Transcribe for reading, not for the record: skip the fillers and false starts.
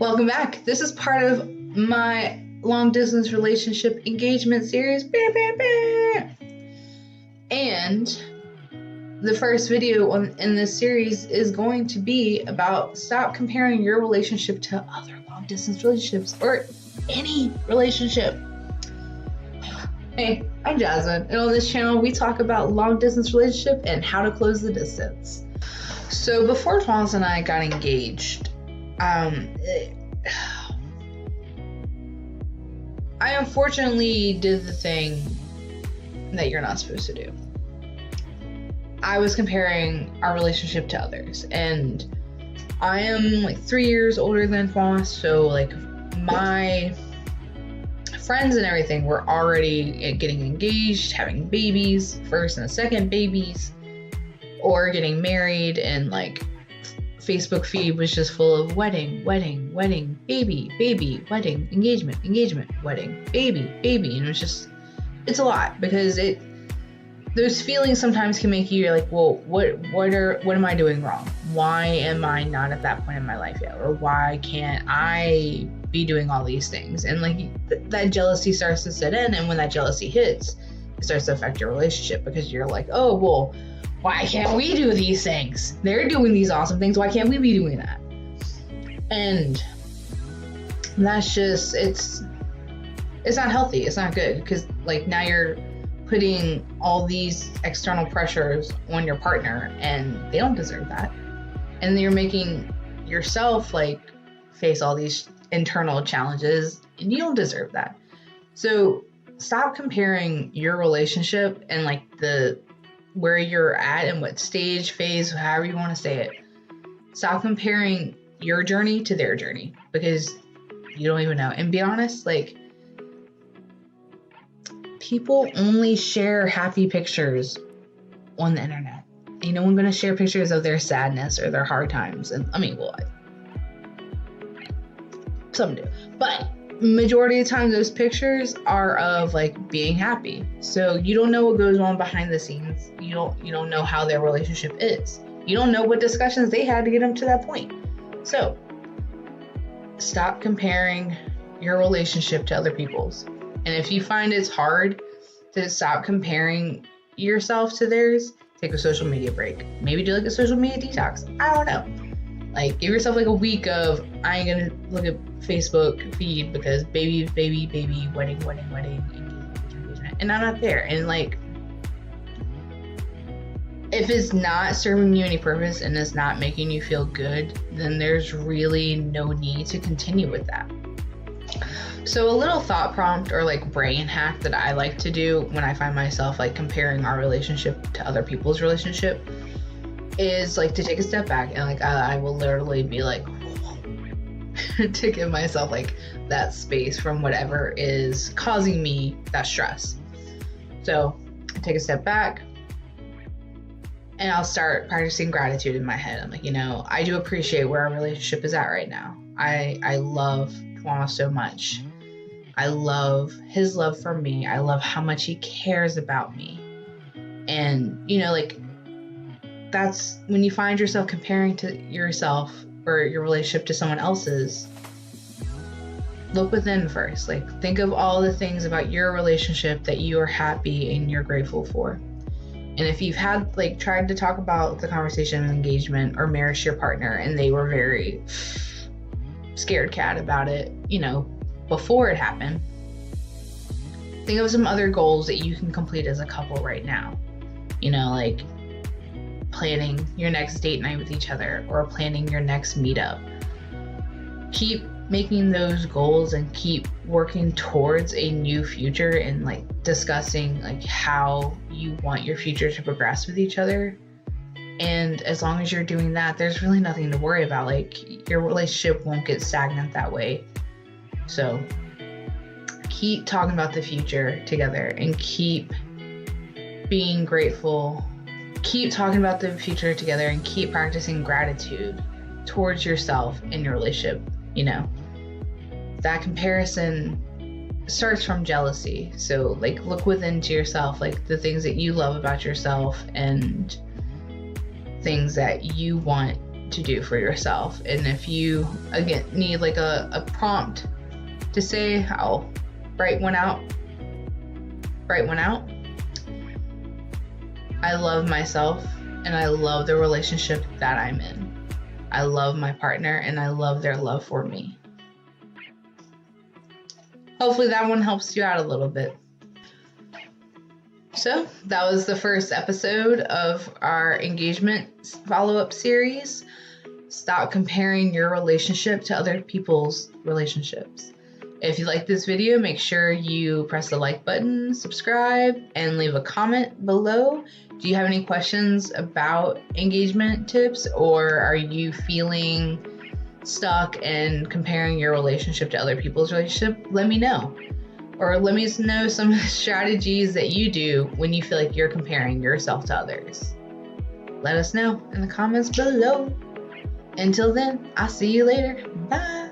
Welcome back. This is part of my long distance relationship engagement series. And the first video in this series is going to be about stop comparing your relationship to other long distance relationships or any relationship. Hey, I'm Jasmine, and on this channel we talk about long distance relationship and how to close the distance. So before Thomas and I got engaged, I unfortunately did the thing that you're not supposed to do. I was comparing our relationship to others, and I am like 3 years older than Thomas, so like my friends and everything were already getting engaged, having babies, first and second babies, or getting married, and like Facebook feed was just full of wedding, baby, wedding, engagement, wedding, baby, and it's a lot because those feelings sometimes can make you like, well, what am I doing wrong? Why am I not at that point in my life yet? Or why can't I be doing all these things? And like that jealousy starts to set in, and when that jealousy hits, it starts to affect your relationship because you're like, oh, well, why can't we do these things? They're doing these awesome things. Why can't we be doing that? And that's just, it's not healthy. It's not good because like now you're putting all these external pressures on your partner and they don't deserve that. And you're making yourself like face all these internal challenges and you don't deserve that. So stop comparing your relationship and like where you're at and what stage, phase, however you want to say it. Stop comparing your journey to their journey because you don't even know. And be honest, like people only share happy pictures on the internet. Ain't no one gonna share pictures of their sadness or their hard times. And I mean, well, some do, but majority of the time those pictures are of like being happy. So you don't know what goes on behind the scenes. You don't know how their relationship is. You don't know what discussions they had to get them to that point. So stop comparing your relationship to other people's. And if you find it's hard to stop comparing yourself to theirs, take a social media break. Maybe do like a social media detox. I don't know. Like give yourself like a week of I ain't gonna look at Facebook feed because baby, wedding, engagement, and I'm not there. And like if it's not serving you any purpose and it's not making you feel good, then there's really no need to continue with that. So a little thought prompt or like brain hack that I like to do when I find myself like comparing our relationship to other people's relationship is like to take a step back and like I will literally be like to give myself like that space from whatever is causing me that stress. So I take a step back and I'll start practicing gratitude in my head. I'm like, I do appreciate where our relationship is at right now. I love Tuana so much. I love his love for me. I love how much he cares about me. And like that's when you find yourself comparing to yourself or your relationship to someone else's, look within first. Like think of all the things about your relationship that you are happy and you're grateful for. And if you've had like tried to talk about the conversation of engagement or marriage to your partner and they were very scared cat about it, before it happened, think of some other goals that you can complete as a couple right now. Like planning your next date night with each other or planning your next meetup. Keep making those goals and keep working towards a new future and like discussing like how you want your future to progress with each other. And as long as you're doing that, there's really nothing to worry about. Like your relationship won't get stagnant that way. So keep talking about the future together and keep being grateful. Keep talking about the future together and keep practicing gratitude towards yourself in your relationship. That comparison starts from jealousy. So like look within to yourself, like the things that you love about yourself and things that you want to do for yourself. And if you, again, need like a prompt to say, I'll write one out. I love myself and I love the relationship that I'm in. I love my partner and I love their love for me. Hopefully that one helps you out a little bit. So that was the first episode of our engagement follow-up series. Stop comparing your relationship to other people's relationships. If you like this video, make sure you press the like button, subscribe, and leave a comment below. Do you have any questions about engagement tips, or are you feeling stuck and comparing your relationship to other people's relationship? Let me know. Or let me know some strategies that you do when you feel like you're comparing yourself to others. Let us know in the comments below. Until then, I'll see you later. Bye.